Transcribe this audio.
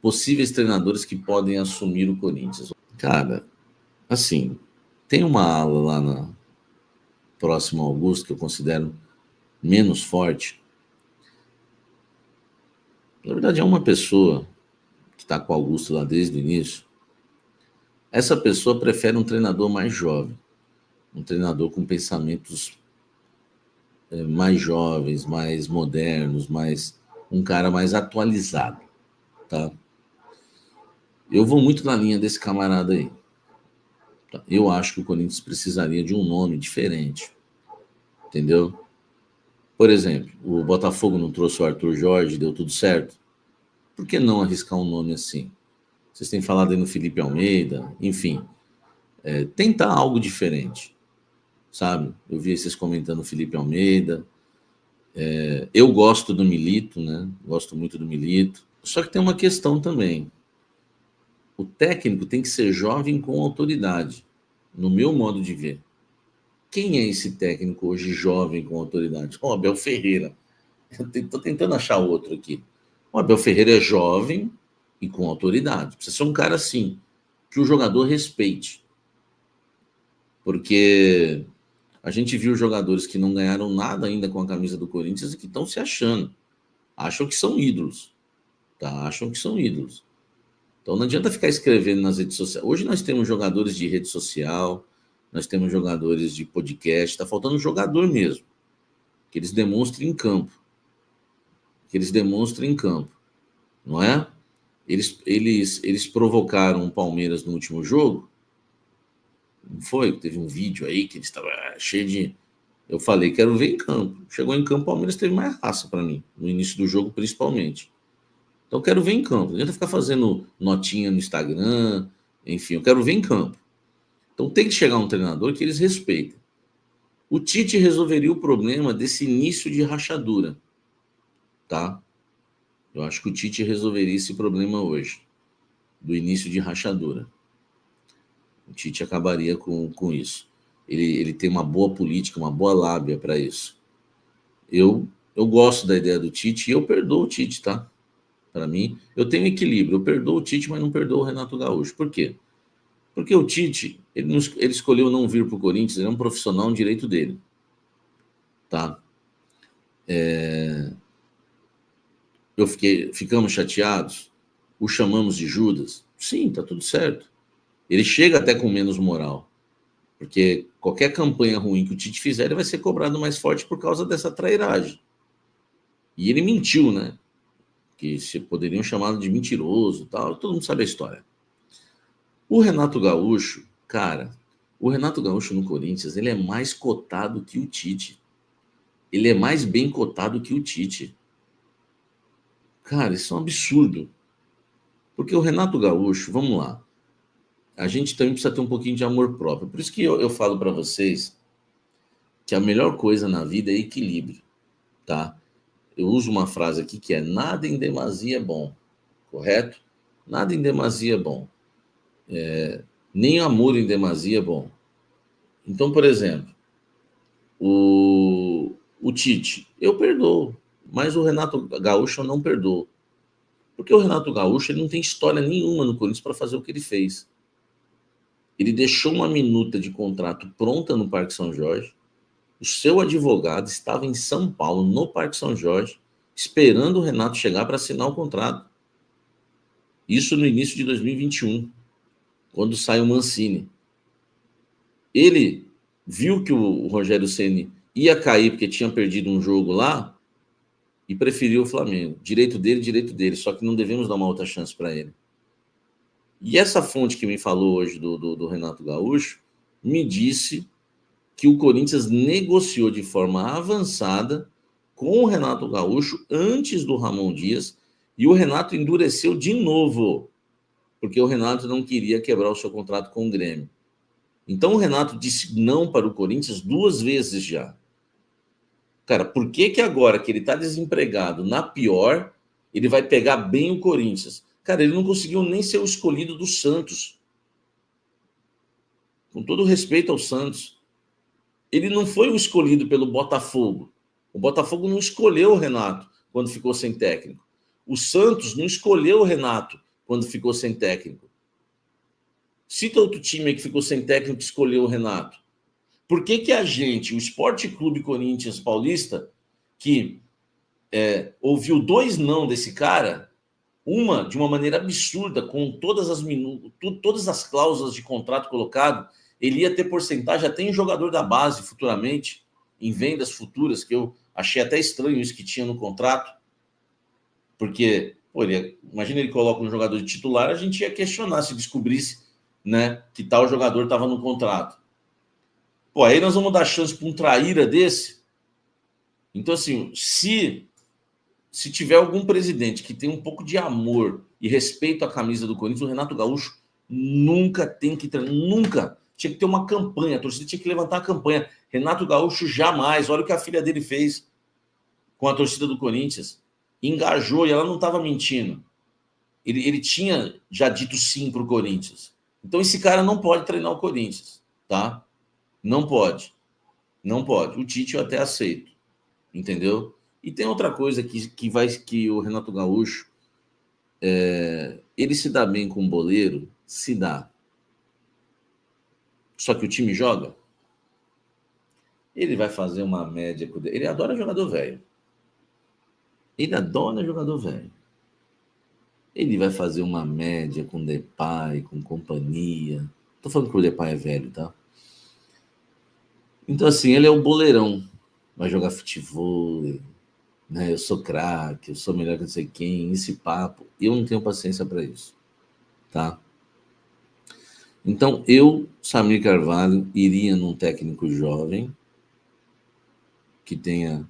possíveis treinadores que podem assumir o Corinthians. Cara, assim, tem uma ala lá na próxima ao Augusto que eu considero menos forte. Na verdade, é uma pessoa que está com o Augusto lá desde o início. Essa pessoa prefere um treinador mais jovem, um treinador com pensamentos mais jovens, mais modernos, um cara mais atualizado, tá? Eu vou muito na linha desse camarada aí. Tá? Eu acho que o Corinthians precisaria de um nome diferente, entendeu? Por exemplo, o Botafogo não trouxe o Arthur Jorge, deu tudo certo. Por que não arriscar um nome assim? Vocês têm falado aí no Felipe Almeida, enfim, tentar algo diferente, sabe? Eu vi vocês comentando o Felipe Almeida. Eu gosto do Milito, né? Gosto muito do Milito. Só que tem uma questão também. O técnico tem que ser jovem com autoridade, no meu modo de ver. Quem é esse técnico hoje jovem com autoridade? O Abel Ferreira. Estou tentando achar outro aqui. O Abel Ferreira é jovem e com autoridade. Precisa ser um cara assim, que o jogador respeite. Porque a gente viu jogadores que não ganharam nada ainda com a camisa do Corinthians e que estão se achando. Acham que são ídolos. Tá? Acham que são ídolos. Então não adianta ficar escrevendo nas redes sociais. Hoje nós temos jogadores de rede social, nós temos jogadores de podcast, está faltando jogador mesmo. Que eles demonstrem em campo. Não é? Eles provocaram o Palmeiras no último jogo. Não foi? Teve um vídeo aí que eles estavam cheio de... Eu falei, quero ver em campo. Chegou em campo, o Palmeiras teve mais raça para mim, no início do jogo principalmente. Então eu quero ver em campo. Não adianta ficar fazendo notinha no Instagram, enfim, eu quero ver em campo. Então tem que chegar um treinador que eles respeitem. O Tite resolveria o problema desse início de rachadura, tá? Eu acho que o Tite resolveria esse problema hoje, do início de rachadura. O Tite acabaria com isso. Ele tem uma boa política, uma boa lábia para isso. Eu gosto da ideia do Tite e eu perdoo o Tite, tá? Para mim, eu tenho equilíbrio. Eu perdoo o Tite, mas não perdoo o Renato Gaúcho. Por quê? Porque o Tite, ele escolheu não vir para o Corinthians, ele é um profissional, um direito dele. Tá? Ficamos chateados? O chamamos de Judas? Sim, tá tudo certo. Ele chega até com menos moral. Porque qualquer campanha ruim que o Tite fizer, ele vai ser cobrado mais forte por causa dessa trairagem. E ele mentiu, né? Que se poderiam chamá-lo de mentiroso, tal. Todo mundo sabe a história. O Renato Gaúcho, cara, o Renato Gaúcho no Corinthians, ele é mais cotado que o Tite. Ele é mais bem cotado que o Tite. Cara, isso é um absurdo. Porque o Renato Gaúcho, vamos lá, a gente também precisa ter um pouquinho de amor próprio. Por isso que eu falo para vocês que a melhor coisa na vida é equilíbrio, tá? Eu uso uma frase aqui que é nada em demasia é bom, correto? Nada em demasia é bom. Nem amor em demasia é bom. Então, por exemplo, o Tite, eu perdoo, mas o Renato Gaúcho eu não perdoo. Porque o Renato Gaúcho ele não tem história nenhuma no Corinthians para fazer o que ele fez. Ele deixou uma minuta de contrato pronta no Parque São Jorge. O seu advogado estava em São Paulo, no Parque São Jorge, esperando o Renato chegar para assinar o contrato. Isso no início de 2021, quando sai o Mancini. Ele viu que o Rogério Ceni ia cair porque tinha perdido um jogo lá e preferiu o Flamengo. Direito dele, só que não devemos dar uma outra chance para ele. E essa fonte que me falou hoje do Renato Gaúcho me disse que o Corinthians negociou de forma avançada com o Renato Gaúcho antes do Ramon Dias e o Renato endureceu de novo, porque o Renato não queria quebrar o seu contrato com o Grêmio. Então o Renato disse não para o Corinthians 2 vezes já. Cara, por que agora que ele está desempregado na pior, ele vai pegar bem o Corinthians? Cara, ele não conseguiu nem ser o escolhido do Santos. Com todo respeito ao Santos. Ele não foi o escolhido pelo Botafogo. O Botafogo não escolheu o Renato quando ficou sem técnico. O Santos não escolheu o Renato quando ficou sem técnico. Cita outro time que ficou sem técnico que escolheu o Renato. Por que a gente, o Sport Clube Corinthians Paulista, que ouviu 2 não desse cara, uma de uma maneira absurda, com todas as cláusulas de contrato colocado, ele ia ter porcentagem até em jogador da base futuramente, em vendas futuras, que eu achei até estranho isso que tinha no contrato, porque, imagina ele coloca um jogador de titular, a gente ia questionar se descobrisse, né, que tal jogador estava no contrato. Pô, aí nós vamos dar chance para um traíra desse? Então, assim, se tiver algum presidente que tem um pouco de amor e respeito à camisa do Corinthians, o Renato Gaúcho nunca tem que treinar, nunca. Tinha que ter uma campanha, a torcida tinha que levantar a campanha. Renato Gaúcho jamais, olha o que a filha dele fez com a torcida do Corinthians. Engajou e ela não estava mentindo. Ele tinha já dito sim para o Corinthians. Então esse cara não pode treinar o Corinthians, tá? Não pode. Não pode. O Tite eu até aceito, entendeu? E tem outra coisa que o Renato Gaúcho, ele se dá bem com o boleiro, se dá. Só que o time joga, ele vai fazer uma média. Ele adora jogador velho. Ele adora jogador velho. Ele vai fazer uma média com Depay, com companhia. Tô falando que o Depay é velho, tá? Então, assim, ele é o boleirão. Vai jogar futebol, né? Eu sou craque, eu sou melhor que não sei quem, esse papo. Eu não tenho paciência para isso, tá? Então, eu, Samir Carvalho, iria num técnico jovem, que tenha